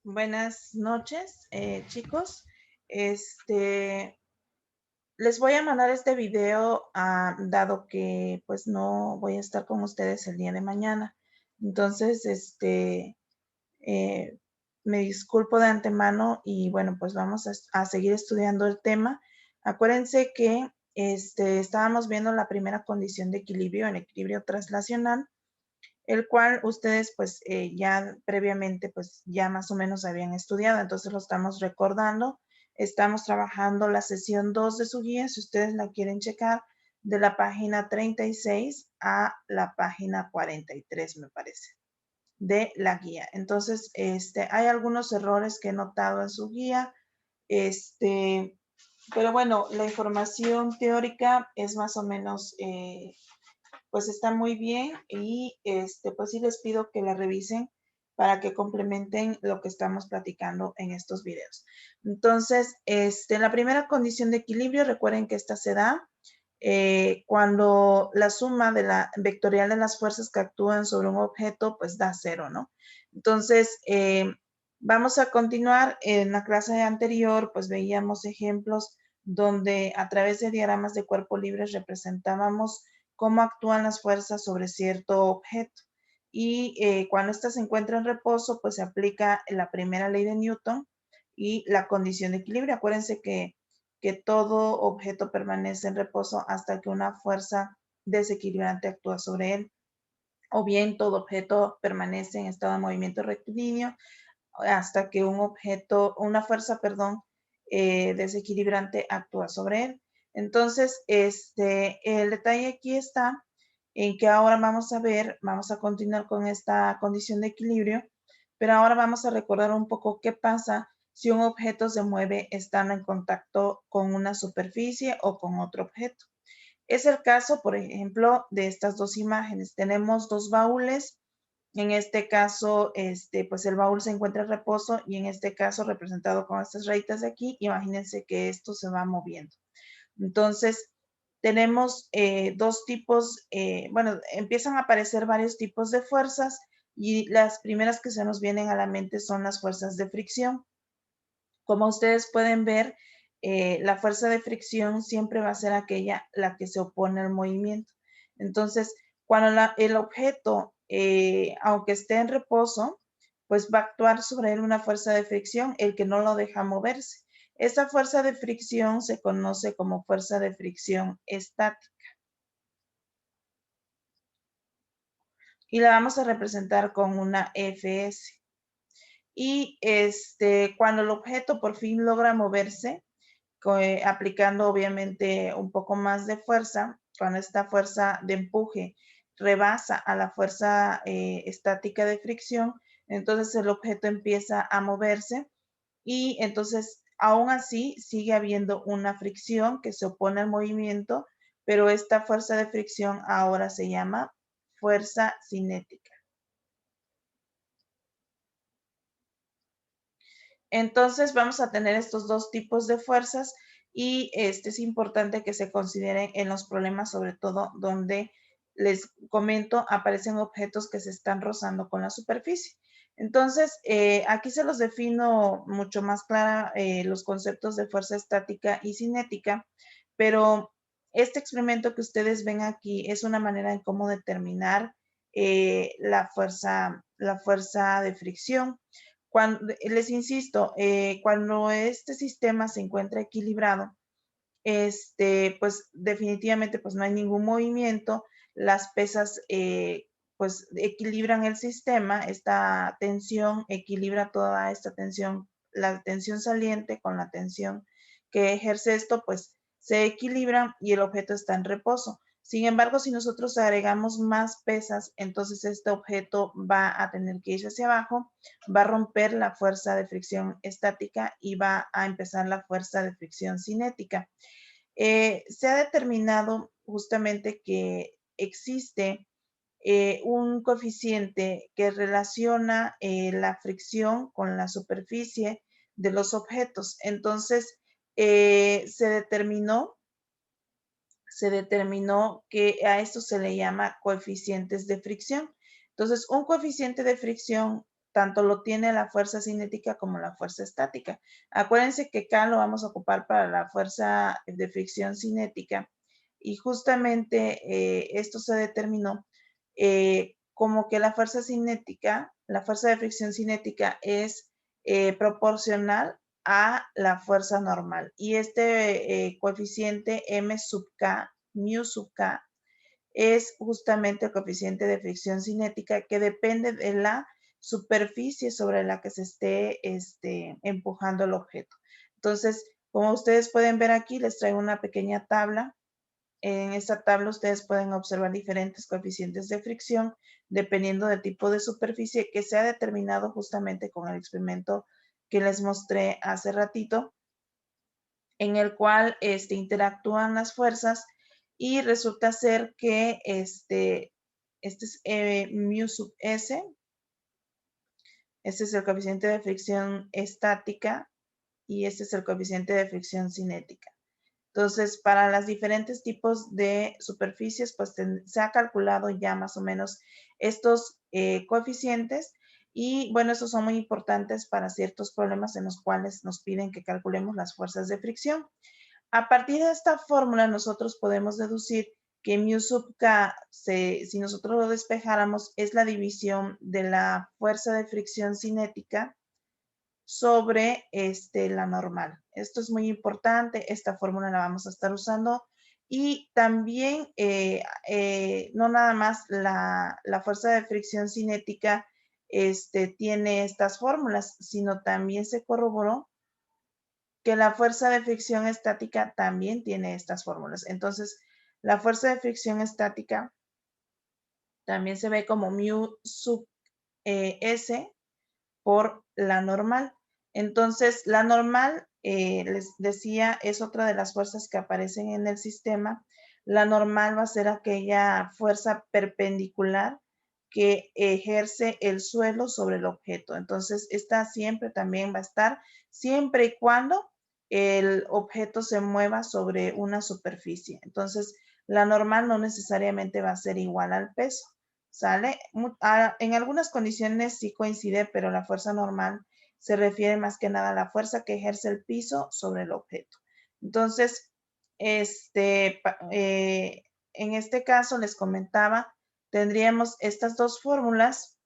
Buenas noches, chicos. Este, Les voy a mandar este video, dado que pues no voy a estar con ustedes el día de mañana. Entonces, eh, me disculpo de antemano y bueno, pues vamos a seguir estudiando el tema. Acuérdense que estábamos viendo la primera condición de equilibrio, en equilibrio traslacional, el cual ustedes pues ya previamente pues ya más o menos habían estudiado, entonces lo estamos recordando. Estamos trabajando la sesión 2 de su guía, si ustedes la quieren checar, de la página 36 a la página 43, me parece, de la guía. Entonces, hay algunos errores que he notado en su guía, este, pero bueno, la información teórica es más o menos pues está muy bien y pues sí les pido que la revisen para que complementen lo que estamos platicando en estos videos. Entonces, la primera condición de equilibrio, recuerden que esta se da cuando la suma de la vectorial de las fuerzas que actúan sobre un objeto, pues da cero, ¿no? Entonces, vamos a continuar. En la clase anterior, pues veíamos ejemplos donde a través de diagramas de cuerpo libres representábamos cómo actúan las fuerzas sobre cierto objeto. Y cuando ésta se encuentra en reposo, pues se aplica la primera ley de Newton y la condición de equilibrio. Acuérdense que todo objeto permanece en reposo hasta que una fuerza desequilibrante actúa sobre él, o bien todo objeto permanece en estado de movimiento rectilíneo hasta que una fuerza, perdón, desequilibrante actúa sobre él. Entonces, el detalle aquí está en que ahora vamos a continuar con esta condición de equilibrio, pero ahora vamos a recordar un poco qué pasa si un objeto se mueve estando en contacto con una superficie o con otro objeto. Es el caso, por ejemplo, de estas dos imágenes. Tenemos dos baúles. En este caso, pues el baúl se encuentra en reposo y en este caso representado con estas rayitas de aquí, imagínense que esto se va moviendo. Entonces, tenemos dos tipos, bueno, empiezan a aparecer varios tipos de fuerzas y las primeras que se nos vienen a la mente son las fuerzas de fricción. Como ustedes pueden ver, la fuerza de fricción siempre va a ser aquella la que se opone al movimiento. Entonces, cuando el objeto, aunque esté en reposo, pues va a actuar sobre él una fuerza de fricción, el que no lo deja moverse. Esa fuerza de fricción se conoce como fuerza de fricción estática y la vamos a representar con una Fs. Y cuando el objeto por fin logra moverse, aplicando obviamente un poco más de fuerza, cuando esta fuerza de empuje rebasa a la fuerza estática de fricción, entonces el objeto empieza a moverse y entonces aún así sigue habiendo una fricción que se opone al movimiento, pero esta fuerza de fricción ahora se llama fuerza cinética. Entonces vamos a tener estos dos tipos de fuerzas y es importante que se consideren en los problemas, sobre todo donde les comento, aparecen objetos que se están rozando con la superficie. Entonces, aquí se los defino mucho más clara los conceptos de fuerza estática y cinética, pero este experimento que ustedes ven aquí es una manera en cómo determinar la fuerza de fricción. Les insisto, cuando este sistema se encuentra equilibrado, pues definitivamente pues no hay ningún movimiento, las pesas pues equilibran el sistema, esta tensión equilibra toda esta tensión, la tensión saliente con la tensión que ejerce esto, pues se equilibra y el objeto está en reposo. Sin embargo, si nosotros agregamos más pesas, entonces este objeto va a tener que irse hacia abajo, va a romper la fuerza de fricción estática y va a empezar la fuerza de fricción cinética. Se ha determinado justamente que existe un coeficiente que relaciona la fricción con la superficie de los objetos. Entonces, se determinó que a esto se le llama coeficientes de fricción. Entonces, un coeficiente de fricción tanto lo tiene la fuerza cinética como la fuerza estática. Acuérdense que K lo vamos a ocupar para la fuerza de fricción cinética y justamente esto se determinó como que la fuerza cinética, la fuerza de fricción cinética es proporcional a la fuerza normal. Y este coeficiente M sub K, mu sub K, es justamente el coeficiente de fricción cinética que depende de la superficie sobre la que se esté empujando el objeto. Entonces, como ustedes pueden ver aquí, les traigo una pequeña tabla. En esta tabla ustedes pueden observar diferentes coeficientes de fricción dependiendo del tipo de superficie que se ha determinado justamente con el experimento que les mostré hace ratito, en el cual interactúan las fuerzas y resulta ser que este es mu sub s, este es el coeficiente de fricción estática y este es el coeficiente de fricción cinética. Entonces, para los diferentes tipos de superficies, pues se ha calculado ya más o menos estos coeficientes y bueno, estos son muy importantes para ciertos problemas en los cuales nos piden que calculemos las fuerzas de fricción. A partir de esta fórmula, nosotros podemos deducir que mu sub K, si nosotros lo despejáramos, es la división de la fuerza de fricción cinética sobre la normal. Esto es muy importante, esta fórmula la vamos a estar usando y también no nada más la fuerza de fricción cinética tiene estas fórmulas, sino también se corroboró que la fuerza de fricción estática también tiene estas fórmulas. Entonces, la fuerza de fricción estática también se ve como mu sub S por la normal. Entonces, la normal, les decía, es otra de las fuerzas que aparecen en el sistema. La normal va a ser aquella fuerza perpendicular que ejerce el suelo sobre el objeto. Entonces, esta siempre también va a estar, siempre y cuando el objeto se mueva sobre una superficie. Entonces, la normal no necesariamente va a ser igual al peso. ¿Sale? En algunas condiciones sí coincide, pero la fuerza normal se refiere más que nada a la fuerza que ejerce el piso sobre el objeto. Entonces, en este caso les comentaba, tendríamos estas dos fórmulas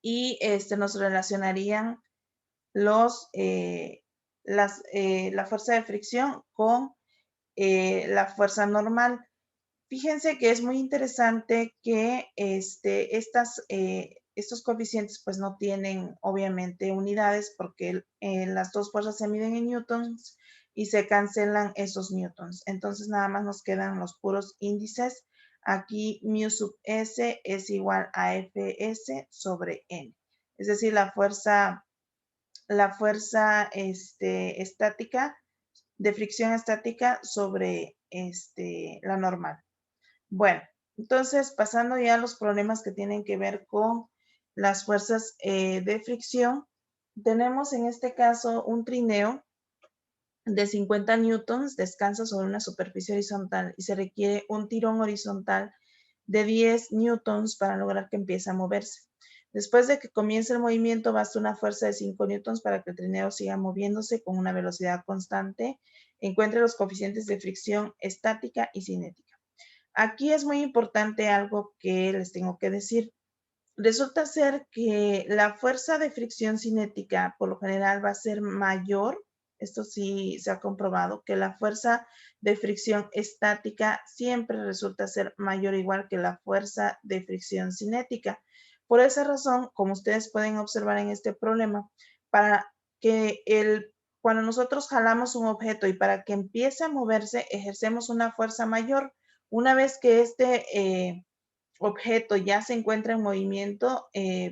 y nos relacionarían la fuerza de fricción con la fuerza normal. Fíjense que es muy interesante que estos coeficientes pues no tienen obviamente unidades porque las dos fuerzas se miden en newtons y se cancelan esos newtons. Entonces nada más nos quedan los puros índices. Aquí mu sub S es igual a Fs sobre N. Es decir, la fuerza estática de fricción estática sobre la normal. Bueno, entonces pasando ya a los problemas que tienen que ver con las fuerzas de fricción, tenemos en este caso un trineo de 50 newtons, descansa sobre una superficie horizontal y se requiere un tirón horizontal de 10 newtons para lograr que empiece a moverse. Después de que comience el movimiento, basta una fuerza de 5 newtons para que el trineo siga moviéndose con una velocidad constante. Encuentre los coeficientes de fricción estática y cinética. Aquí es muy importante algo que les tengo que decir. Resulta ser que la fuerza de fricción cinética por lo general va a ser mayor, esto sí se ha comprobado, que la fuerza de fricción estática siempre resulta ser mayor o igual que la fuerza de fricción cinética. Por esa razón, como ustedes pueden observar en este problema, para que cuando nosotros jalamos un objeto y para que empiece a moverse, ejercemos una fuerza mayor. Una vez que objeto ya se encuentra en movimiento,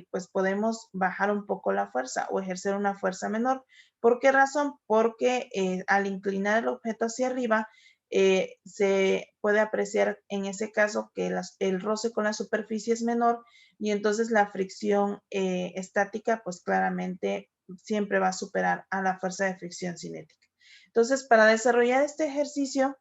pues podemos bajar un poco la fuerza o ejercer una fuerza menor. ¿Por qué razón? Porque al inclinar el objeto hacia arriba, se puede apreciar en ese caso que el roce con la superficie es menor y entonces la fricción estática pues claramente siempre va a superar a la fuerza de fricción cinética. Entonces, para desarrollar este ejercicio,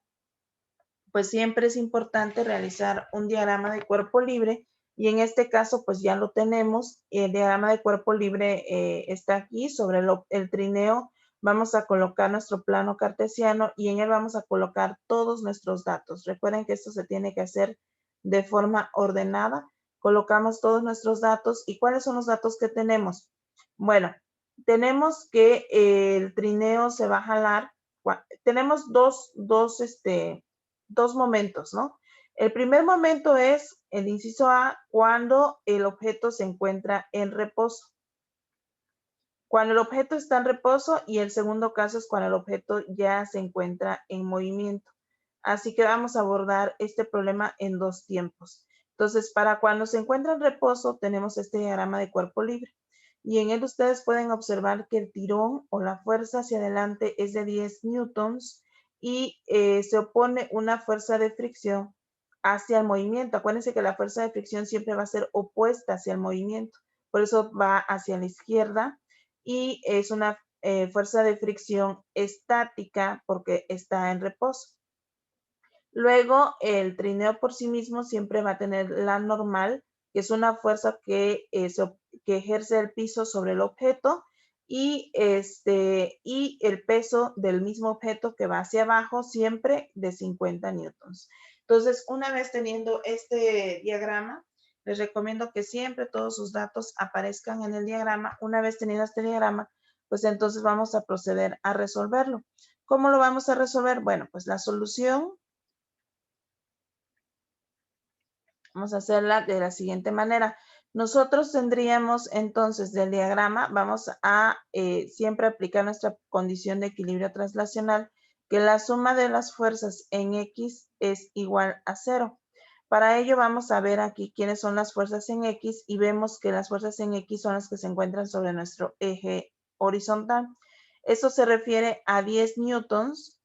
pues siempre es importante realizar un diagrama de cuerpo libre Y en este caso, pues ya lo tenemos. El diagrama de cuerpo libre está aquí. Sobre el trineo vamos a colocar nuestro plano cartesiano y en él vamos a colocar todos nuestros datos. Recuerden que esto se tiene que hacer de forma ordenada. Colocamos todos nuestros datos. ¿Y cuáles son los datos que tenemos? Bueno, tenemos que el trineo se va a jalar. Tenemos dos momentos, ¿no? El primer momento es el inciso A, cuando el objeto se encuentra en reposo. Cuando el objeto está en reposo, y el segundo caso es cuando el objeto ya se encuentra en movimiento. Así que vamos a abordar este problema en dos tiempos. Entonces, para cuando se encuentra en reposo, tenemos este diagrama de cuerpo libre. Y en él ustedes pueden observar que el tirón o la fuerza hacia adelante es de 10 newtons y se opone una fuerza de fricción hacia el movimiento. Acuérdense que la fuerza de fricción siempre va a ser opuesta hacia el movimiento. Por eso va hacia la izquierda y es una fuerza de fricción estática porque está en reposo. Luego, el trineo por sí mismo siempre va a tener la normal, que es una fuerza que ejerce el piso sobre el objeto y el peso del mismo objeto que va hacia abajo siempre de 50 newtons. Entonces, una vez teniendo este diagrama, les recomiendo que siempre todos sus datos aparezcan en el diagrama. Una vez teniendo este diagrama, pues entonces vamos a proceder a resolverlo. ¿Cómo lo vamos a resolver? Bueno, pues la solución vamos a hacerla de la siguiente manera. Nosotros tendríamos entonces del diagrama, vamos a siempre aplicar nuestra condición de equilibrio translacional, que la suma de las fuerzas en X es igual a 0. Para ello vamos a ver aquí quiénes son las fuerzas en X y vemos que las fuerzas en X son las que se encuentran sobre nuestro eje horizontal. Esto se refiere a 10 newtons.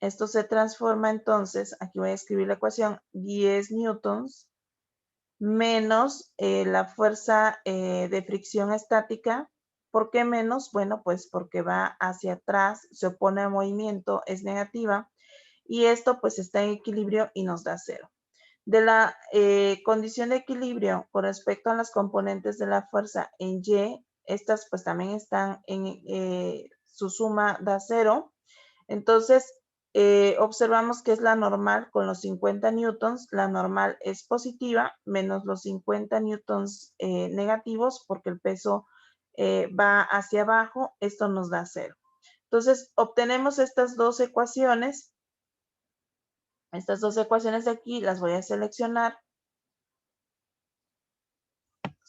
Esto se transforma entonces, aquí voy a escribir la ecuación, 10 newtons menos la fuerza de fricción estática. ¿Por qué menos? Bueno, pues porque va hacia atrás, se opone al movimiento, es negativa, y esto pues está en equilibrio y nos da 0. De la condición de equilibrio con respecto a las componentes de la fuerza en Y, estas pues también están en su suma da 0. Entonces, observamos que es la normal con los 50 newtons. La normal es positiva menos los 50 newtons negativos porque el peso va hacia abajo. Esto nos da 0. Entonces, obtenemos estas dos ecuaciones. Estas dos ecuaciones de aquí las voy a seleccionar.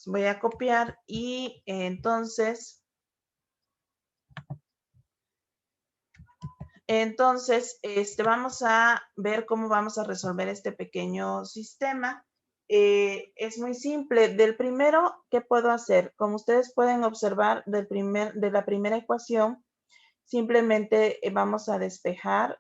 Voy a copiar y entonces vamos a ver cómo vamos a resolver este pequeño sistema. Es muy simple. Del primero, ¿qué puedo hacer? Como ustedes pueden observar de la primera ecuación, simplemente vamos a despejar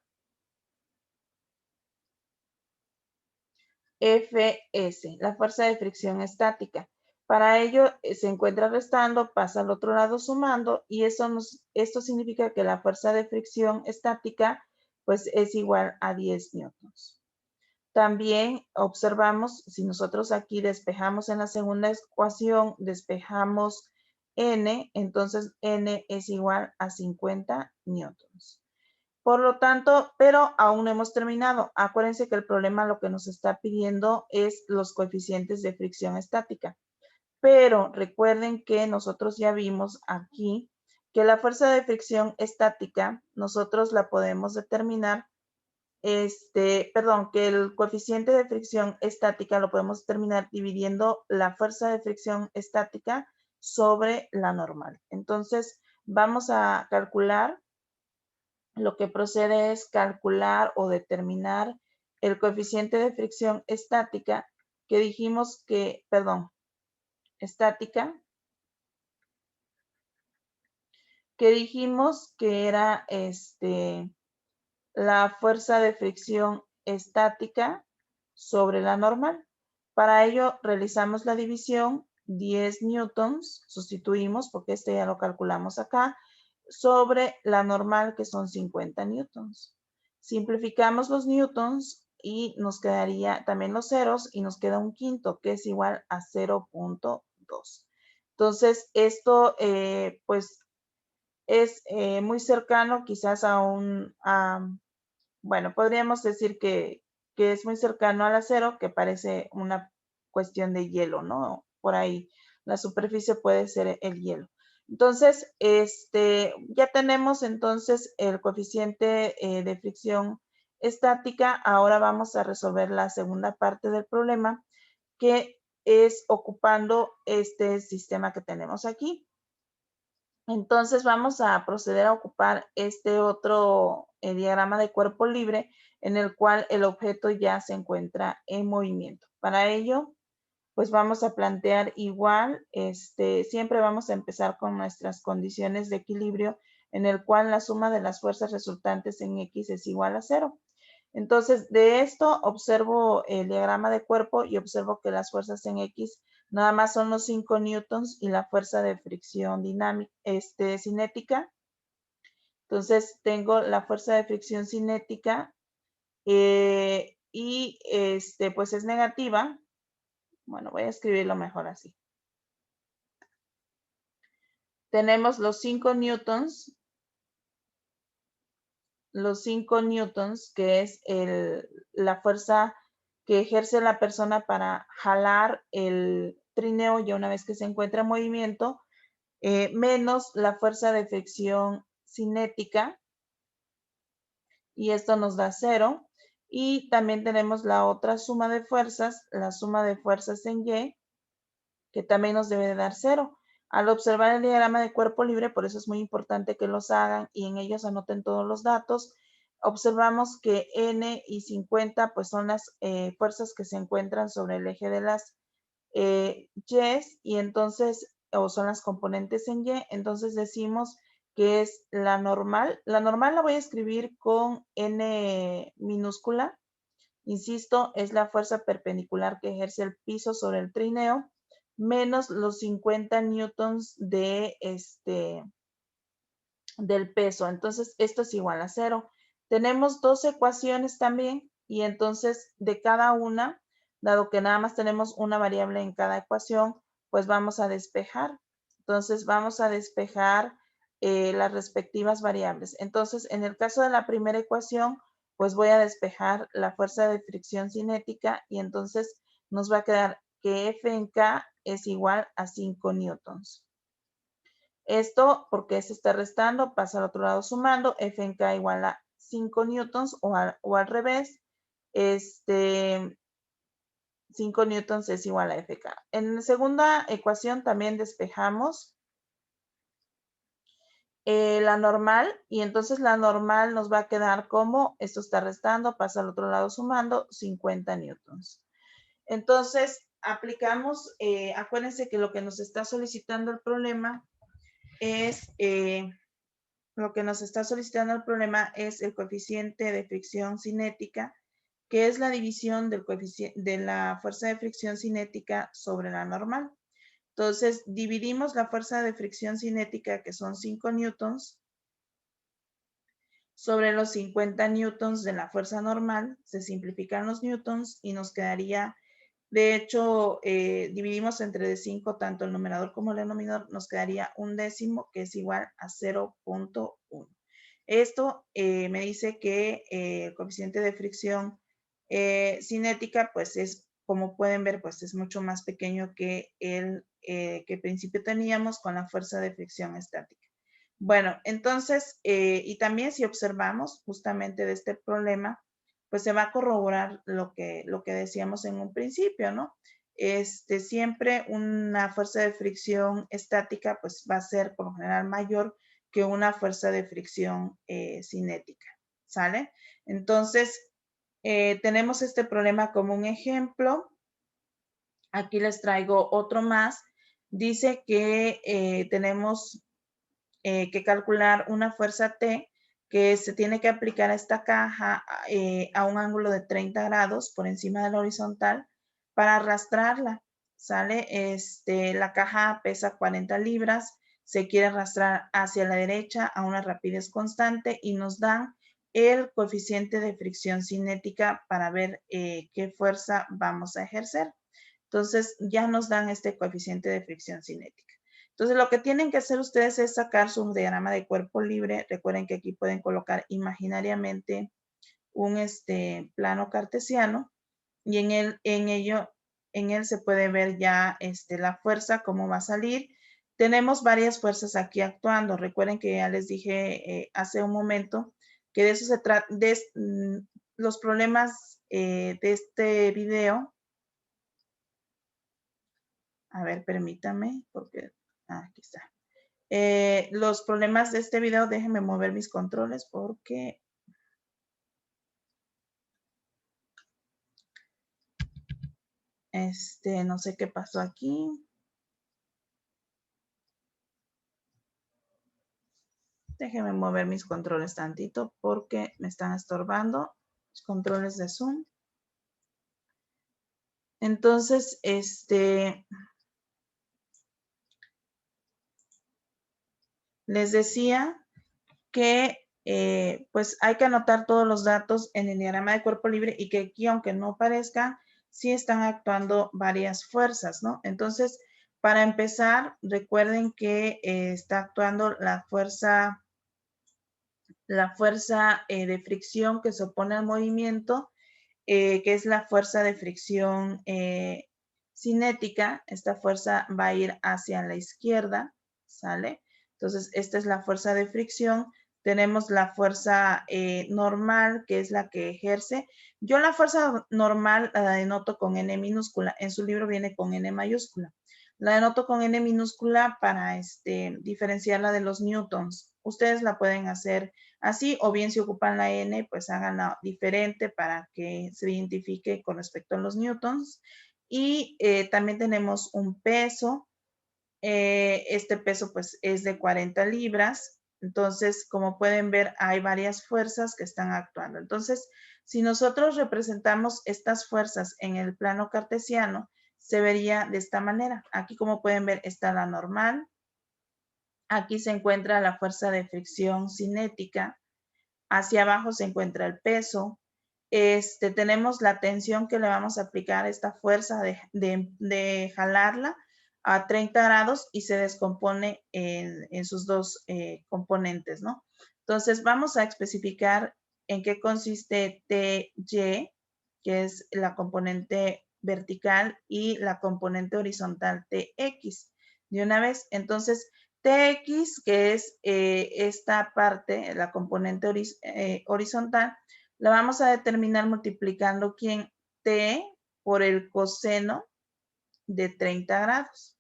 Fs, la fuerza de fricción estática. Para ello se encuentra restando, pasa al otro lado sumando y esto significa que la fuerza de fricción estática pues es igual a 10 newtons. También observamos, si nosotros aquí despejamos en la segunda ecuación, despejamos N, entonces N es igual a 50 newtons. Por lo tanto, pero aún no hemos terminado. Acuérdense que el problema lo que nos está pidiendo es los coeficientes de fricción estática. Pero recuerden que nosotros ya vimos aquí que la fuerza de fricción estática nosotros la podemos determinar, que el coeficiente de fricción estática lo podemos determinar dividiendo la fuerza de fricción estática sobre la normal. Entonces, vamos a calcular. Lo que procede es calcular o determinar el coeficiente de fricción estática que dijimos que, estática, que dijimos que era la fuerza de fricción estática sobre la normal. Para ello realizamos la división 10 newtons, sustituimos porque este ya lo calculamos acá, sobre la normal que son 50 newtons. Simplificamos los newtons y nos quedaría también los ceros y nos queda un quinto que es igual a 0.2. Entonces, esto pues es muy cercano quizás bueno, podríamos decir que es muy cercano al acero, que parece una cuestión de hielo, ¿no? Por ahí, la superficie puede ser el hielo. Entonces, ya tenemos entonces el coeficiente de fricción estática. Ahora vamos a resolver la segunda parte del problema, que es ocupando este sistema que tenemos aquí. Entonces vamos a proceder a ocupar este otro diagrama de cuerpo libre en el cual el objeto ya se encuentra en movimiento. Para ello, pues vamos a plantear igual, siempre vamos a empezar con nuestras condiciones de equilibrio en el cual la suma de las fuerzas resultantes en X es igual a 0. Entonces, de esto observo el diagrama de cuerpo y observo que las fuerzas en X nada más son los 5 newtons y la fuerza de fricción dinámica, cinética. Entonces, tengo la fuerza de fricción cinética y pues es negativa. Bueno, voy a escribirlo mejor así. Tenemos los 5 newtons, que es la fuerza que ejerce la persona para jalar el trineo ya una vez que se encuentra en movimiento, menos la fuerza de fricción cinética, y esto nos da 0. Y también tenemos la otra suma de fuerzas, la suma de fuerzas en Y, que también nos debe de dar 0. Al observar el diagrama de cuerpo libre, por eso es muy importante que los hagan y en ellos anoten todos los datos, observamos que N y 50 pues son las fuerzas que se encuentran sobre el eje de las Y's, y entonces, o son las componentes en Y, entonces decimos que es la normal. La normal la voy a escribir con N minúscula. Insisto, es la fuerza perpendicular que ejerce el piso sobre el trineo, menos los 50 newtons del peso. Entonces, esto es igual a 0. Tenemos dos ecuaciones también, y entonces de cada una, dado que nada más tenemos una variable en cada ecuación, pues vamos a despejar. Entonces, vamos a despejar las respectivas variables. Entonces, en el caso de la primera ecuación, pues voy a despejar la fuerza de fricción cinética y entonces nos va a quedar que F en K es igual a 5 newtons. Esto porque se está restando, pasa al otro lado sumando, F en K igual a 5 newtons o al revés, 5 newtons es igual a FK. En la segunda ecuación también despejamos la normal, y entonces la normal nos va a quedar como, esto está restando, pasa al otro lado sumando, 50 newtons. Entonces, aplicamos, acuérdense que lo que nos está solicitando el problema es el coeficiente de fricción cinética, que es la división del coeficiente de la fuerza de fricción cinética sobre la normal. Entonces, dividimos la fuerza de fricción cinética, que son 5 newtons, sobre los 50 newtons de la fuerza normal. Se simplifican los newtons y nos quedaría, de hecho, dividimos entre 5 tanto el numerador como el denominador, nos quedaría 1/10, que es igual a 0.1. Esto me dice que el coeficiente de fricción cinética, pues es, como pueden ver, pues es mucho más pequeño que el que al principio teníamos con la fuerza de fricción estática. Bueno, entonces, y también si observamos justamente de este problema, pues se va a corroborar lo que decíamos en un principio, ¿no? Siempre una fuerza de fricción estática, pues va a ser por lo general mayor que una fuerza de fricción cinética, ¿sale? Entonces, tenemos este problema como un ejemplo. Aquí les traigo otro más. Dice que tenemos que calcular una fuerza T que se tiene que aplicar a esta caja a un ángulo de 30 grados por encima de la horizontal para arrastrarla, ¿sale? La caja pesa 40 libras, se quiere arrastrar hacia la derecha a una rapidez constante y nos dan el coeficiente de fricción cinética para ver qué fuerza vamos a ejercer. Entonces, ya nos dan este coeficiente de fricción cinética. Entonces, lo que tienen que hacer ustedes es sacar su diagrama de cuerpo libre. Recuerden que aquí pueden colocar imaginariamente un plano cartesiano y en él se puede ver ya la fuerza, cómo va a salir. Tenemos varias fuerzas aquí actuando. Recuerden que ya les dije hace un momento que de eso se trata, los problemas de este video. A ver, permítame, porque aquí está. Los problemas de este video, déjenme mover mis controles porque no sé qué pasó aquí. Déjenme mover mis controles tantito porque me están estorbando los controles de Zoom. Entonces, les decía que pues hay que anotar todos los datos en el diagrama de cuerpo libre y que aquí, aunque no parezca, sí están actuando varias fuerzas, ¿no? Entonces, para empezar, recuerden que está actuando la fuerza de fricción que se opone al movimiento, que es la fuerza de fricción cinética. Esta fuerza va a ir hacia la izquierda, ¿sale? Entonces, esta es la fuerza de fricción. Tenemos la fuerza normal, que es la que ejerce. Yo la fuerza normal la denoto con N minúscula. En su libro viene con N mayúscula. La denoto con N minúscula para diferenciarla de los newtons. Ustedes la pueden hacer así, o bien si ocupan la N, pues háganla diferente para que se identifique con respecto a los newtons. Y también tenemos un peso. Este peso pues es de 40 libras. Entonces, como pueden ver, hay varias fuerzas que están actuando. Entonces, si nosotros representamos estas fuerzas en el plano cartesiano, se vería de esta manera. Aquí, como pueden ver, está la normal. Aquí se encuentra la fuerza de fricción cinética. Hacia abajo se encuentra el peso. Tenemos la tensión que le vamos a aplicar a esta fuerza de jalarla a 30 grados y se descompone en sus dos componentes, ¿no? Entonces, vamos a especificar en qué consiste TY, que es la componente vertical, y la componente horizontal TX. De una vez, entonces, TX, que es esta parte, la componente horizontal, la vamos a determinar multiplicando ¿quién? T por el coseno de 30 grados.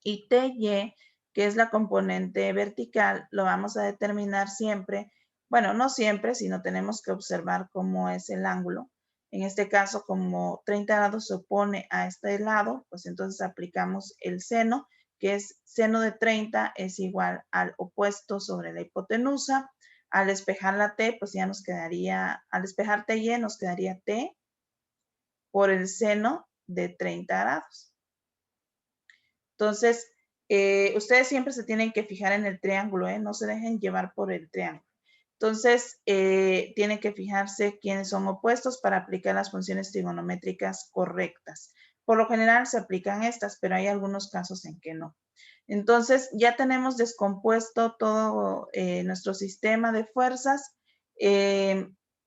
Y TY, que es la componente vertical, lo vamos a determinar siempre, bueno, no siempre, sino tenemos que observar cómo es el ángulo. En este caso, como 30 grados se opone a este lado, pues entonces aplicamos el seno, que es seno de 30 es igual al opuesto sobre la hipotenusa. Al despejar la T, pues ya nos quedaría, al despejar TY nos quedaría T por el seno de 30 grados. Entonces, ustedes siempre se tienen que fijar en el triángulo, no se dejen llevar por el triángulo. Entonces, tienen que fijarse quiénes son opuestos para aplicar las funciones trigonométricas correctas. Por lo general se aplican estas, pero hay algunos casos en que no. Entonces, ya tenemos descompuesto todo nuestro sistema de fuerzas.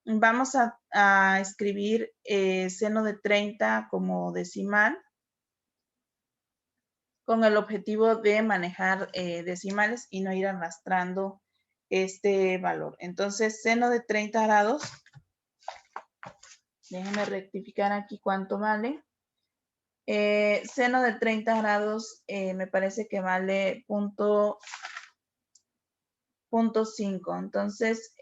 Vamos a escribir seno de 30 como decimal, con el objetivo de manejar decimales y no ir arrastrando este valor. Entonces, seno de 30 grados, déjenme rectificar aquí cuánto vale. Seno de 30 grados me parece que vale punto 5. Entonces,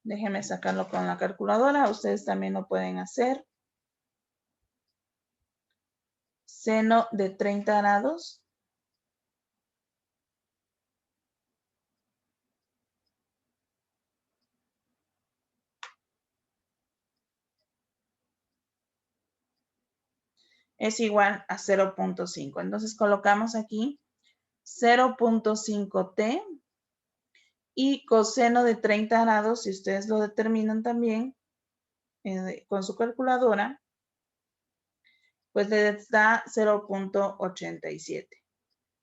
déjenme sacarlo con la calculadora. Ustedes también lo pueden hacer. Seno de 30 grados es igual a 0.5. Entonces colocamos aquí 0.5t Y coseno de 30 grados, si ustedes lo determinan también con su calculadora, pues les da 0.87.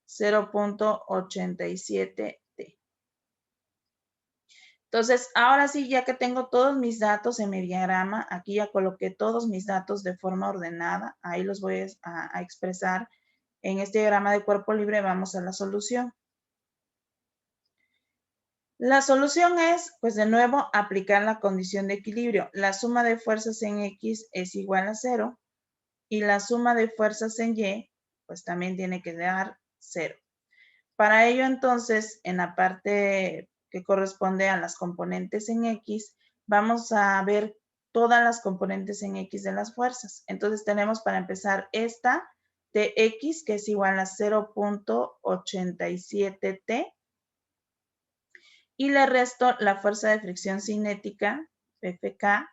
0.87 t. Entonces, ahora sí, ya que tengo todos mis datos en mi diagrama, aquí ya coloqué todos mis datos de forma ordenada. Ahí los voy a expresar en este diagrama de cuerpo libre. Vamos a la solución. La solución es, pues de nuevo, aplicar la condición de equilibrio. La suma de fuerzas en X es igual a 0 y la suma de fuerzas en Y, pues también tiene que dar 0. Para ello, entonces, en la parte que corresponde a las componentes en X, vamos a ver todas las componentes en X de las fuerzas. Entonces, tenemos para empezar esta de X, que es igual a 0.87 t, y le resto la fuerza de fricción cinética, FK,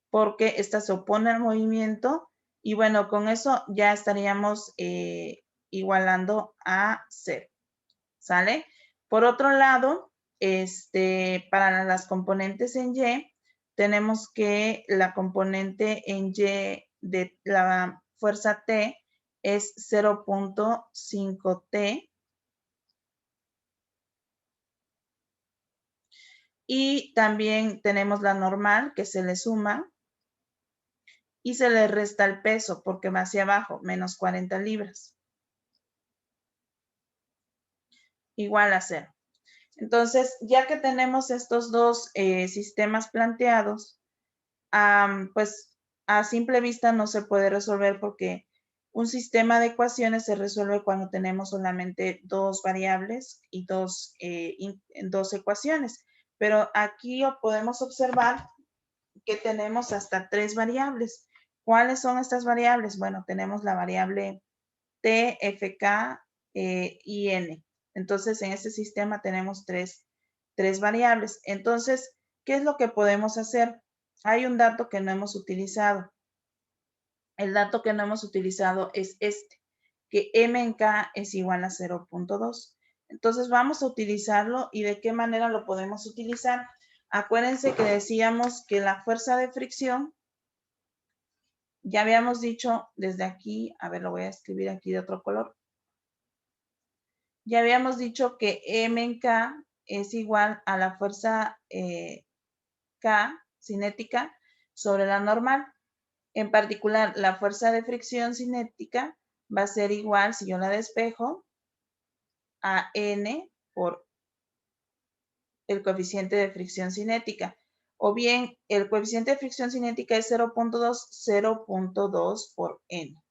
porque esta se opone al movimiento, y bueno, con eso ya estaríamos igualando a 0. ¿Sale? Por otro lado, para las componentes en Y, tenemos que la componente en Y de la fuerza T es 0.5 t. Y también tenemos la normal que se le suma y se le resta el peso porque va hacia abajo, menos 40 libras. Igual a 0. Entonces, ya que tenemos estos dos sistemas planteados, pues a simple vista no se puede resolver porque un sistema de ecuaciones se resuelve cuando tenemos solamente dos variables y dos ecuaciones. Pero aquí podemos observar que tenemos hasta 3 variables. ¿Cuáles son estas variables? Bueno, tenemos la variable T, F, K y N. Entonces, en este sistema tenemos tres variables. Entonces, ¿qué es lo que podemos hacer? Hay un dato que no hemos utilizado. El dato que no hemos utilizado es que M en K es igual a 0.2. Entonces, vamos a utilizarlo y ¿de qué manera lo podemos utilizar? Acuérdense que decíamos que la fuerza de fricción, ya habíamos dicho desde aquí, a ver, lo voy a escribir aquí de otro color. Ya habíamos dicho que M en K es igual a la fuerza K cinética sobre la normal. En particular, la fuerza de fricción cinética va a ser igual, si yo la despejo, a N por el coeficiente de fricción cinética. O bien, el coeficiente de fricción cinética es 0.2, 0.2 por N.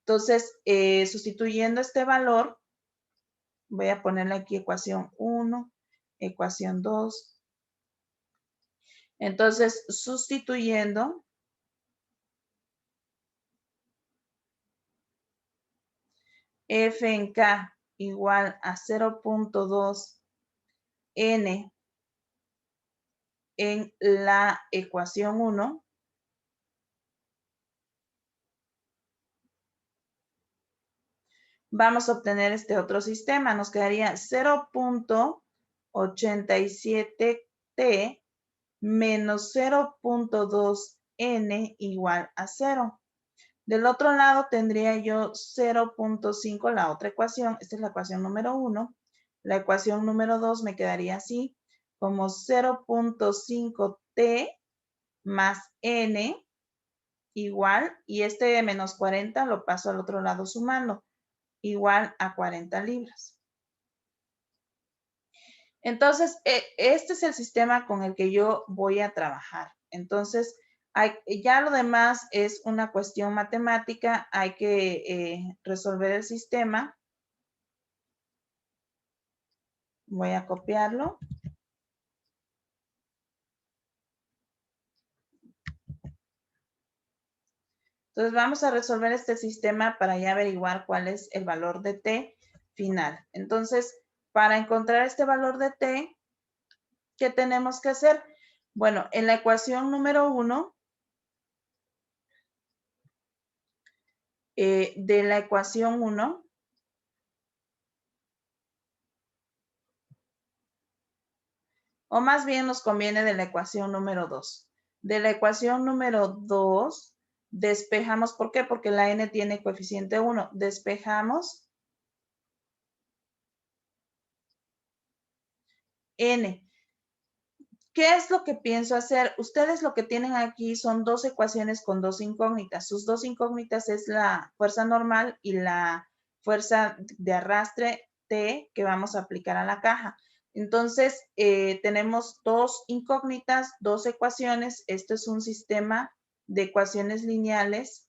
Entonces, sustituyendo este valor, voy a ponerle aquí ecuación 1, ecuación 2. Entonces, sustituyendo, F en K igual a 0.2 N en la ecuación 1, vamos a obtener este otro sistema. Nos quedaría 0.87 t menos 0.2 n igual a 0. Del otro lado tendría yo 0.5, la otra ecuación. Esta es la ecuación número 1. La ecuación número 2 me quedaría así, como 0.5 t más n igual, y este de menos 40 lo paso al otro lado sumando, igual a 40 libras. Entonces, este es el sistema con el que yo voy a trabajar. Entonces, ya lo demás es una cuestión matemática, hay que resolver el sistema. Voy a copiarlo. Entonces, vamos a resolver este sistema para ya averiguar cuál es el valor de t final. Entonces, para encontrar este valor de t, ¿qué tenemos que hacer? Bueno, en la ecuación número 1, de la ecuación 1, O más bien nos conviene de la ecuación número 2. De la ecuación número 2 despejamos, ¿por qué? Porque la n tiene coeficiente 1. Despejamos n. ¿Qué es lo que pienso hacer? Ustedes lo que tienen aquí son dos ecuaciones con dos incógnitas. Sus dos incógnitas es la fuerza normal y la fuerza de arrastre T que vamos a aplicar a la caja. Entonces, tenemos dos incógnitas, dos ecuaciones. Esto es un sistema de ecuaciones lineales.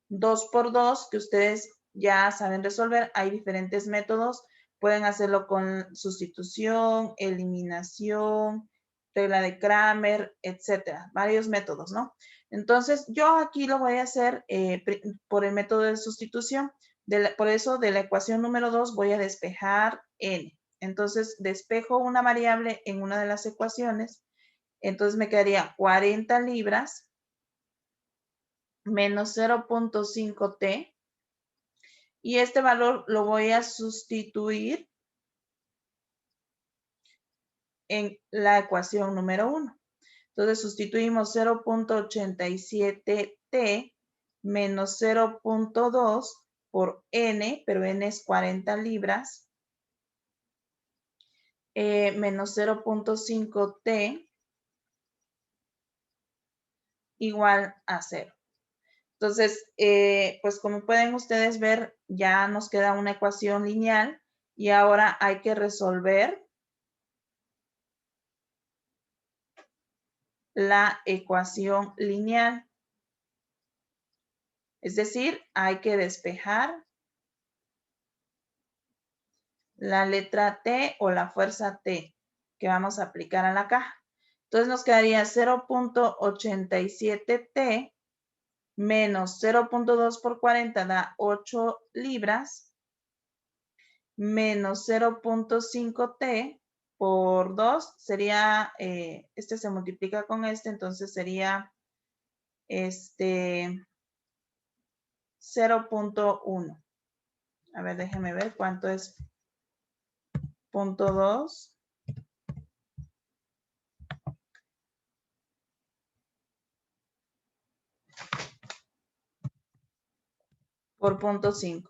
Dos por dos que ustedes ya saben resolver. Hay diferentes métodos. Pueden hacerlo con sustitución, eliminación, regla de Kramer, etcétera. Varios métodos, ¿no? Entonces, yo aquí lo voy a hacer por el método de sustitución. Por eso, de la ecuación número 2 voy a despejar n. Entonces, despejo una variable en una de las ecuaciones. Entonces, me quedaría 40 libras menos 0.5t. Y este valor lo voy a sustituir en la ecuación número 1. Entonces sustituimos 0.87t menos 0.2 por n, pero n es 40 libras, menos 0.5t igual a 0. Entonces, pues como pueden ustedes ver, ya nos queda una ecuación lineal y ahora hay que resolver la ecuación lineal. Es decir, hay que despejar la letra T o la fuerza T que vamos a aplicar a la caja. Entonces nos quedaría 0.87T menos 0.2 por 40 da 8 libras menos 0.5T por 2 sería, este se multiplica con este, entonces sería 0.1. A ver, déjenme ver cuánto es 0.2 por 0.5.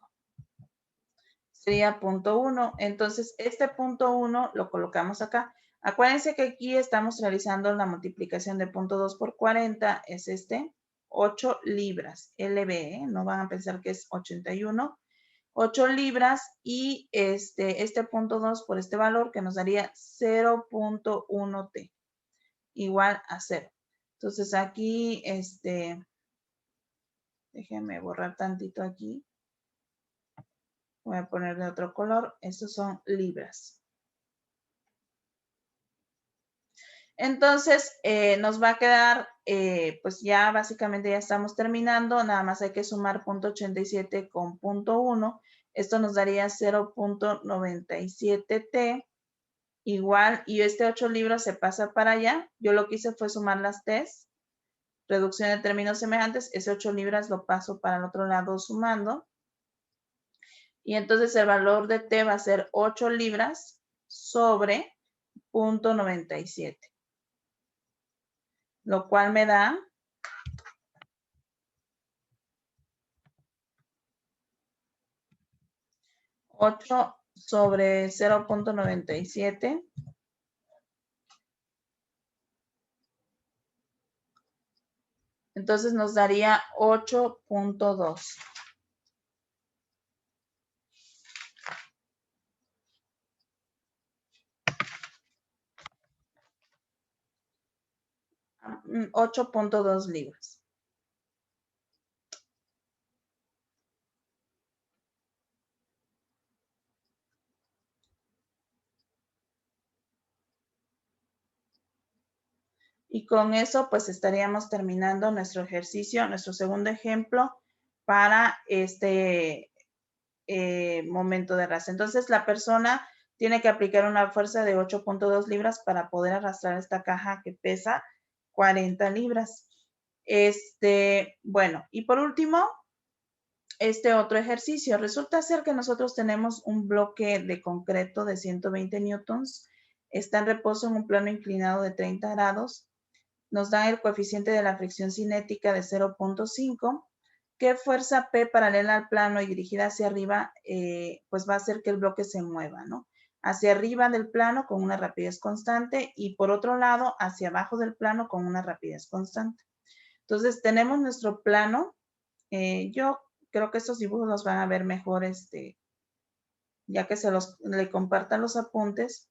Sería 0.1. Entonces, este 0.1 lo colocamos acá. Acuérdense que aquí estamos realizando la multiplicación de 0.2 por 40. Es 8 libras. LB, no van a pensar que es 81. 8 libras y este 0.2 por este valor que nos daría 0.1T. Igual a 0. Entonces aquí, déjenme borrar tantito aquí. Voy a poner de otro color. Estos son libras. Entonces, nos va a quedar, pues ya básicamente ya estamos terminando. Nada más hay que sumar 0.87 con 0.1. Esto nos daría 0.97T igual. Y este 8 libras se pasa para allá. Yo lo que hice fue sumar las T's. Reducción de términos semejantes. Ese 8 libras lo paso para el otro lado sumando. Y entonces el valor de T va a ser 8 libras sobre 0.97. Lo cual me da 8 sobre 0.97. Entonces nos daría 8.2. Mm, 8.2 libras. Y con eso pues estaríamos terminando nuestro ejercicio, nuestro segundo ejemplo para este momento de arrastre. Entonces la persona tiene que aplicar una fuerza de 8.2 libras para poder arrastrar esta caja que pesa 40 libras. Bueno, y por último, este otro ejercicio. Resulta ser que nosotros tenemos un bloque de concreto de 120 newtons, está en reposo en un plano inclinado de 30 grados, nos da el coeficiente de la fricción cinética de 0.5. ¿Qué fuerza P paralela al plano y dirigida hacia arriba, pues va a hacer que el bloque se mueva, ¿no? Hacia arriba del plano con una rapidez constante y por otro lado hacia abajo del plano con una rapidez constante. Entonces tenemos nuestro plano. Yo creo que estos dibujos los van a ver mejor, ya que le compartan los apuntes,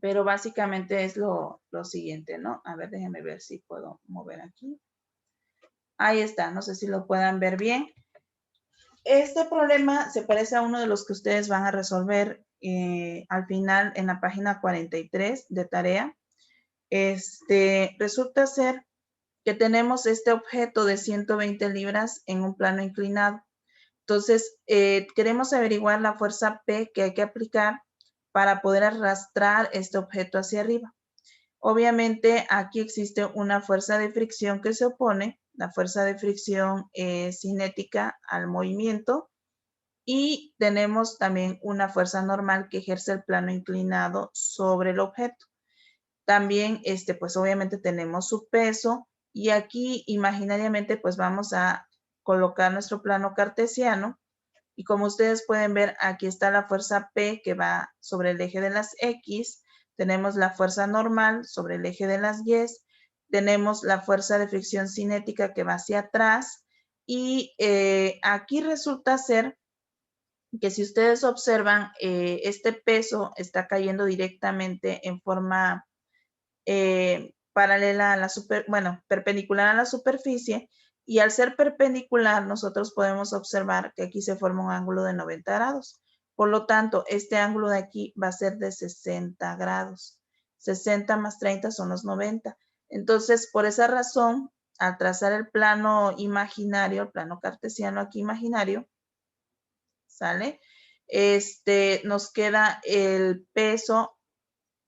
pero básicamente es lo siguiente, ¿no? A ver, déjenme ver si puedo mover aquí. Ahí está, no sé si lo puedan ver bien. Este problema se parece a uno de los que ustedes van a resolver al final en la página 43 de tarea. Resulta ser que tenemos este objeto de 120 libras en un plano inclinado. Entonces, queremos averiguar la fuerza P que hay que aplicar para poder arrastrar este objeto hacia arriba. Obviamente, aquí existe una fuerza de fricción que se opone, la fuerza de fricción cinética al movimiento, y tenemos también una fuerza normal que ejerce el plano inclinado sobre el objeto. También, pues obviamente tenemos su peso, y aquí imaginariamente pues vamos a colocar nuestro plano cartesiano. Y como ustedes pueden ver, aquí está la fuerza P que va sobre el eje de las X, tenemos la fuerza normal sobre el eje de las Y, tenemos la fuerza de fricción cinética que va hacia atrás, y aquí resulta ser que si ustedes observan, este peso está cayendo directamente en forma paralela a la perpendicular a la superficie, y al ser perpendicular nosotros podemos observar que aquí se forma un ángulo de 90 grados. Por lo tanto, este ángulo de aquí va a ser de 60 grados. 60 más 30 son los 90. Entonces, por esa razón, al trazar el plano imaginario, el plano cartesiano aquí imaginario, ¿sale? Nos queda el peso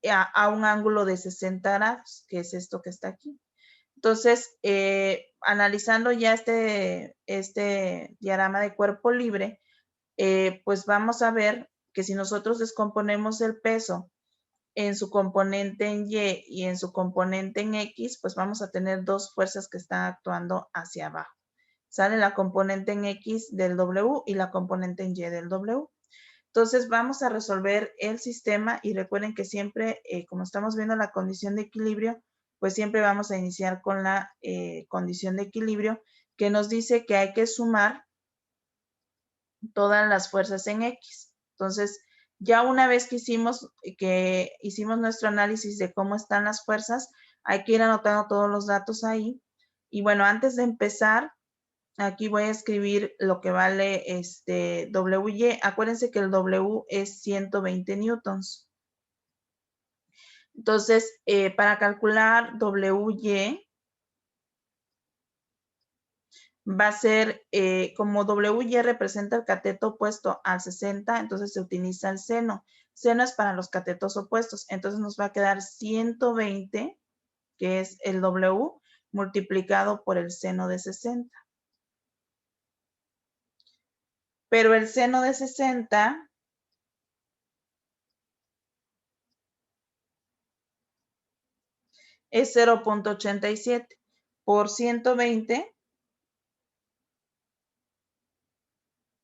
a un ángulo de 60 grados, que es esto que está aquí. Entonces, analizando ya este diagrama de cuerpo libre, pues vamos a ver que si nosotros descomponemos el peso en su componente en Y y en su componente en X, pues vamos a tener dos fuerzas que están actuando hacia abajo. Sale la componente en X del W y la componente en Y del W. Entonces vamos a resolver el sistema, y recuerden que siempre, como estamos viendo la condición de equilibrio, pues siempre vamos a iniciar con la condición de equilibrio, que nos dice que hay que sumar todas las fuerzas en X. Entonces, ya una vez que hicimos nuestro análisis de cómo están las fuerzas, hay que ir anotando todos los datos ahí. Y bueno, antes de empezar, aquí voy a escribir lo que vale WY. Acuérdense que el W es 120 newtons. Entonces, para calcular WY, va a ser, como WY representa el cateto opuesto al 60, entonces se utiliza el seno. Seno es para los catetos opuestos. Entonces nos va a quedar 120, que es el W, multiplicado por el seno de 60. Pero el seno de 60 es 0.87 por 120.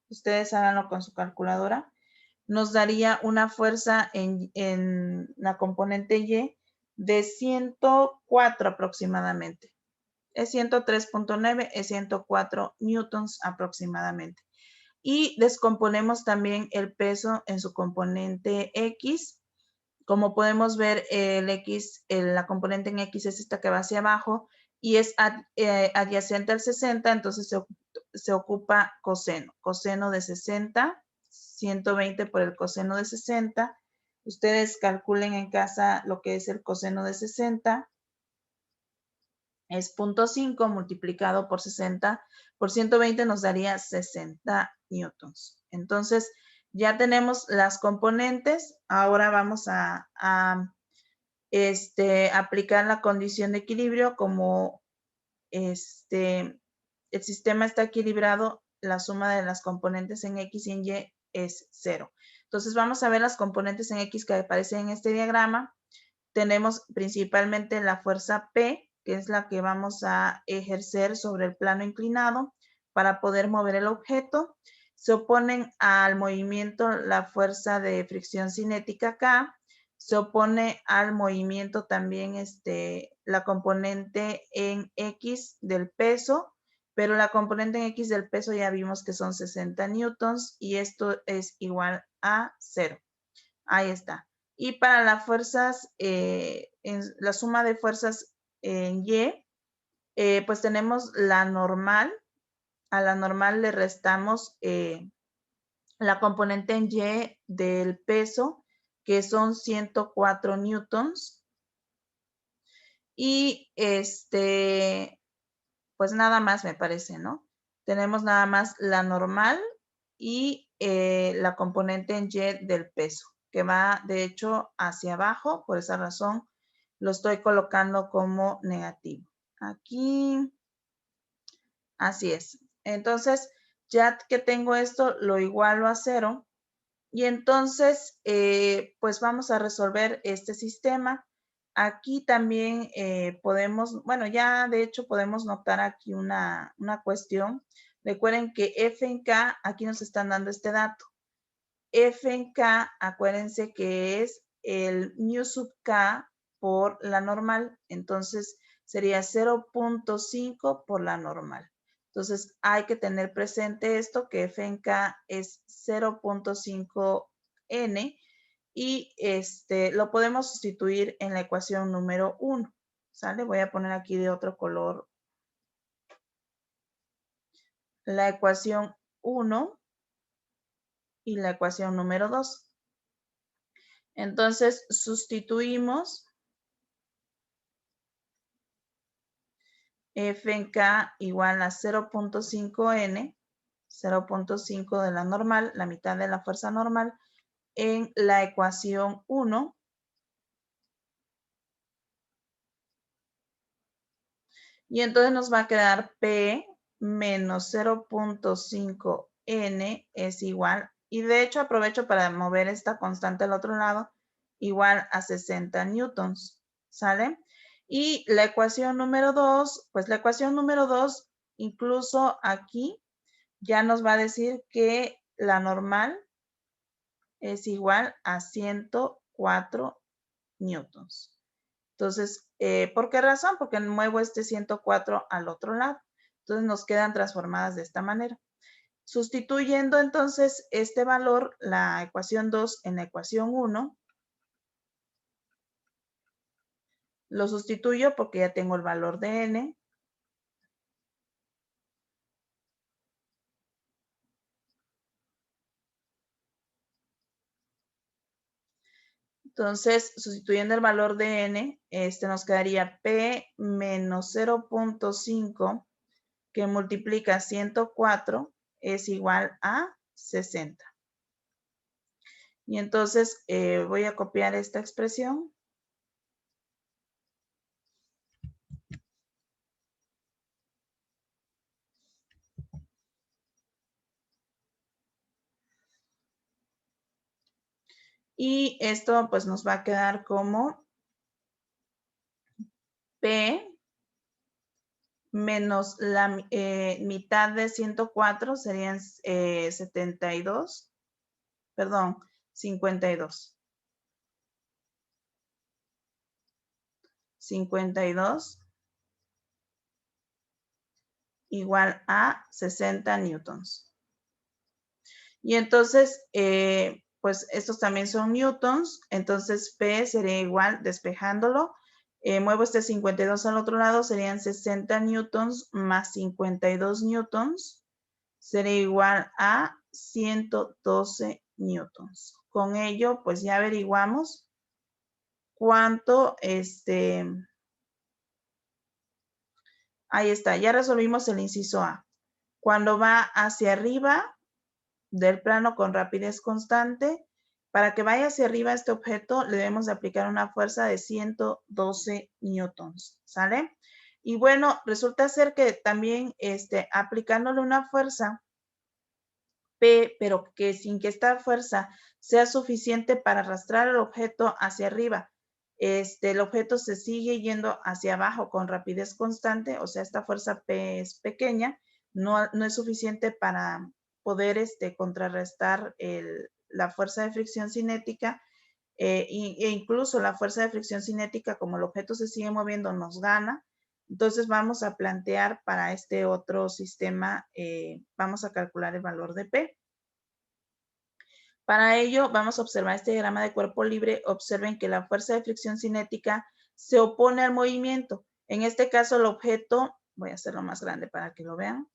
Ustedes háganlo con su calculadora. Nos daría una fuerza en la componente Y de 104 aproximadamente. Es 103.9, es 104 newtons aproximadamente. Y descomponemos también el peso en su componente X. Como podemos ver, la componente en X es esta que va hacia abajo y es adyacente al 60, entonces se ocupa coseno. Coseno de 60, 120 por el coseno de 60. Ustedes calculen en casa lo que es el coseno de 60. Es 0.5 multiplicado por 60 por 120 nos daría 60 newtons. Entonces, ya tenemos las componentes. Ahora vamos a aplicar la condición de equilibrio como el sistema está equilibrado, la suma de las componentes en X y en Y es 0. Entonces vamos a ver las componentes en X que aparecen en este diagrama. Tenemos principalmente la fuerza P, que es la que vamos a ejercer sobre el plano inclinado para poder mover el objeto. Se oponen al movimiento la fuerza de fricción cinética K. Se opone al movimiento también la componente en X del peso, pero la componente en X del peso ya vimos que son 60 newtons y esto es igual a 0. Ahí está. Y para las fuerzas, la suma de fuerzas en Y, pues tenemos la normal. A la normal le restamos la componente en Y del peso, que son 104 newtons. Y pues nada más me parece, ¿no? Tenemos nada más la normal y la componente en Y del peso, que va de hecho hacia abajo, por esa razón lo estoy colocando como negativo. Aquí, así es. Entonces, ya que tengo esto, lo igualo a 0 y entonces, pues vamos a resolver este sistema. Aquí también podemos, bueno, ya de hecho podemos notar aquí una cuestión. Recuerden que F en K, aquí nos están dando este dato. F en K, acuérdense que es el mu sub K por la normal. Entonces, sería 0.5 por la normal. Entonces, hay que tener presente esto, que F en K es 0.5 N y lo podemos sustituir en la ecuación número 1. ¿Sale? Voy a poner aquí de otro color la ecuación 1 y la ecuación número 2. Entonces, sustituimos F en K igual a 0.5 N, 0.5 de la normal, la mitad de la fuerza normal, en la ecuación 1. Y entonces nos va a quedar P menos 0.5 N es igual, y de hecho aprovecho para mover esta constante al otro lado, igual a 60 newtons, ¿sale? Y la ecuación número 2, pues la ecuación número 2, incluso aquí, ya nos va a decir que la normal es igual a 104 newtons. Entonces, ¿por qué razón? Porque muevo este 104 al otro lado. Entonces, nos quedan transformadas de esta manera. Sustituyendo entonces este valor, la ecuación 2 en la ecuación 1, lo sustituyo porque ya tengo el valor de n. Entonces, sustituyendo el valor de n, nos quedaría P menos 0.5 que multiplica 104 es igual a 60. Y entonces voy a copiar esta expresión. Y esto pues nos va a quedar como P menos la mitad de 104 serían 72, perdón, 52. 52 igual a 60 newtons. Y entonces, pues estos también son newtons, entonces P sería igual, despejándolo, muevo este 52 al otro lado, serían 60 newtons más 52 newtons, sería igual a 112 newtons. Con ello, pues ya averiguamos cuánto, ahí está, ya resolvimos el inciso A. Cuando va hacia arriba del plano con rapidez constante, para que vaya hacia arriba este objeto, le debemos de aplicar una fuerza de 112 newtons, ¿sale? Y bueno, resulta ser que también aplicándole una fuerza P, pero que sin que esta fuerza sea suficiente para arrastrar el objeto hacia arriba, el objeto se sigue yendo hacia abajo con rapidez constante, o sea, esta fuerza P es pequeña, no es suficiente para poder contrarrestar la fuerza de fricción cinética, e incluso la fuerza de fricción cinética, como el objeto se sigue moviendo, nos gana. Entonces vamos a plantear para este otro sistema, vamos a calcular el valor de P. Para ello, vamos a observar este diagrama de cuerpo libre. Observen que la fuerza de fricción cinética se opone al movimiento. En este caso, el objeto, voy a hacerlo más grande para que lo vean.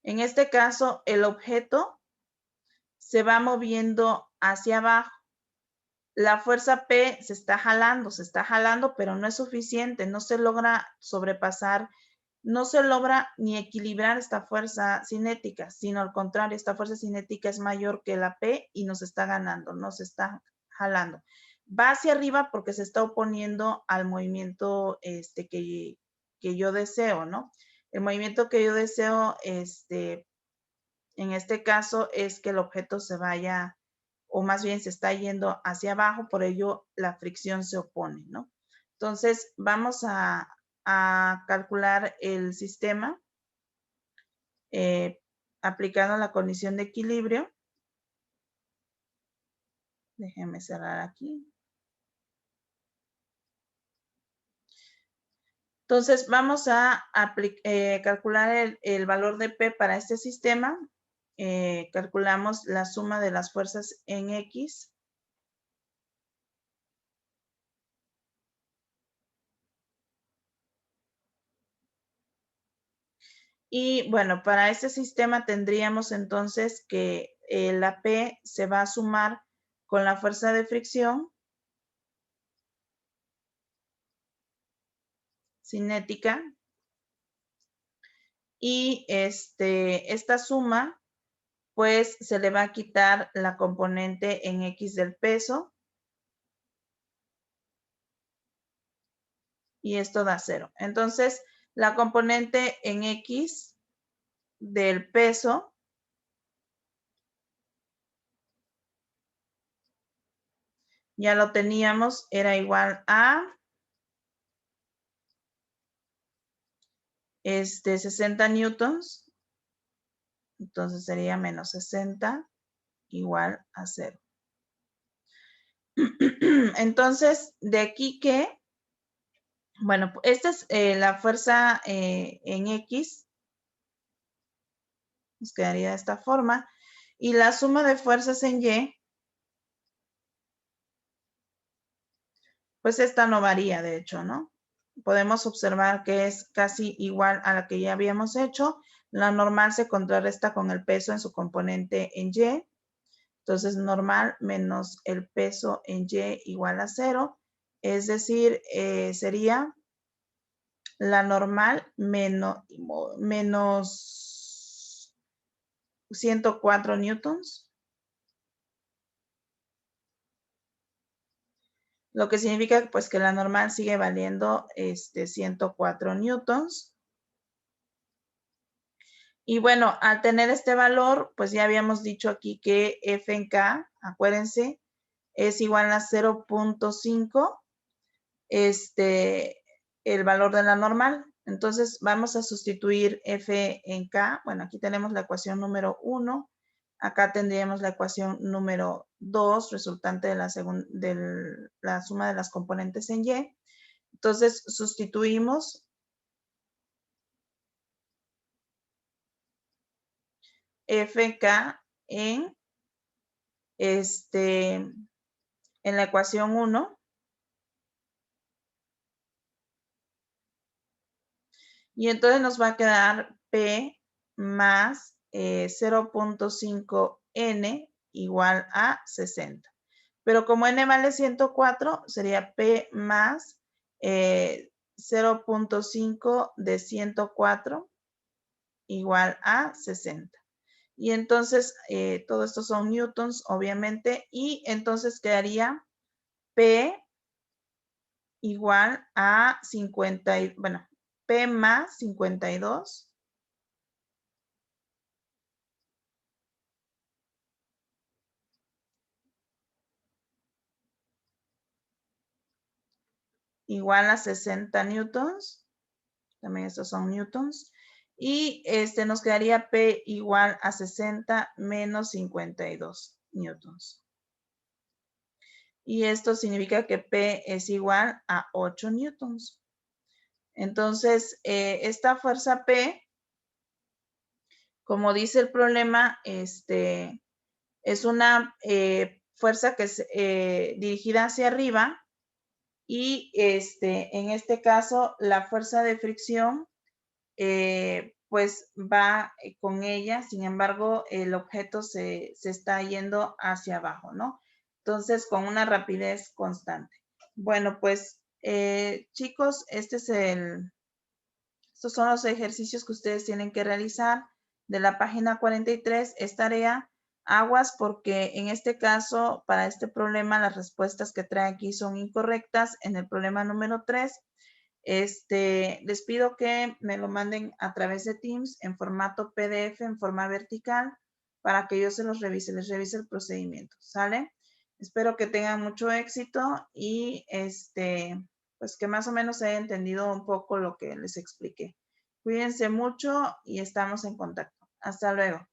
En este caso, el objeto se va moviendo hacia abajo. La fuerza P se está jalando, pero no es suficiente, no se logra sobrepasar, no se logra ni equilibrar esta fuerza cinética, sino al contrario, esta fuerza cinética es mayor que la P y nos está ganando, nos está jalando. Va hacia arriba porque se está oponiendo al movimiento que yo deseo, ¿no? El movimiento que yo deseo, en este caso, es que el objeto se vaya, o más bien se está yendo hacia abajo, por ello la fricción se opone, ¿no? Entonces, vamos a calcular el sistema aplicando la condición de equilibrio. Déjenme cerrar aquí. Entonces, vamos a calcular el valor de P para este sistema. Calculamos la suma de las fuerzas en X. Y bueno, para este sistema tendríamos entonces que la P se va a sumar con la fuerza de fricción cinética y esta suma pues se le va a quitar la componente en X del peso y esto da 0. Entonces, la componente en X del peso ya lo teníamos, era igual a 60 newtons. Entonces sería menos 60 igual a 0. Entonces, de aquí que, bueno, esta es la fuerza en X, nos quedaría de esta forma, y la suma de fuerzas en Y, pues esta no varía, de hecho, ¿no? Podemos observar que es casi igual a la que ya habíamos hecho. La normal se contrarresta con el peso en su componente en Y. Entonces, normal menos el peso en Y igual a 0. Es decir, sería la normal menos 104 newtons. Lo que significa pues que la normal sigue valiendo 104 newtons. Y bueno, al tener este valor, pues ya habíamos dicho aquí que F en K, acuérdense, es igual a 0.5, el valor de la normal. Entonces vamos a sustituir F en K. Bueno, aquí tenemos la ecuación número 1. Acá tendríamos la ecuación número 2, resultante de la suma de las componentes en Y. Entonces sustituimos Fk en, en la ecuación 1. Y entonces nos va a quedar P más 0.5 N igual a 60. Pero como N vale 104, sería P más 0.5 de 104 igual a 60. Y entonces, todo esto son newtons, obviamente, y entonces quedaría P igual a 50, bueno, P más 52 igual a 60 newtons. También estos son newtons. Y nos quedaría P igual a 60 menos 52 newtons. Y esto significa que P es igual a 8 newtons. Entonces, esta fuerza P, como dice el problema, es una fuerza que es dirigida hacia arriba y en este caso la fuerza de fricción pues va con ella, sin embargo el objeto se está yendo hacia abajo, ¿no? Entonces con una rapidez constante. Bueno, pues chicos, estos son los ejercicios que ustedes tienen que realizar de la página 43. Es tarea aguas porque en este caso, para este problema, las respuestas que trae aquí son incorrectas. En el problema número 3, les pido que me lo manden a través de Teams en formato PDF, en forma vertical, para que yo se los revise, les revise el procedimiento, ¿sale? Espero que tengan mucho éxito y pues que más o menos haya entendido un poco lo que les expliqué. Cuídense mucho y estamos en contacto. Hasta luego.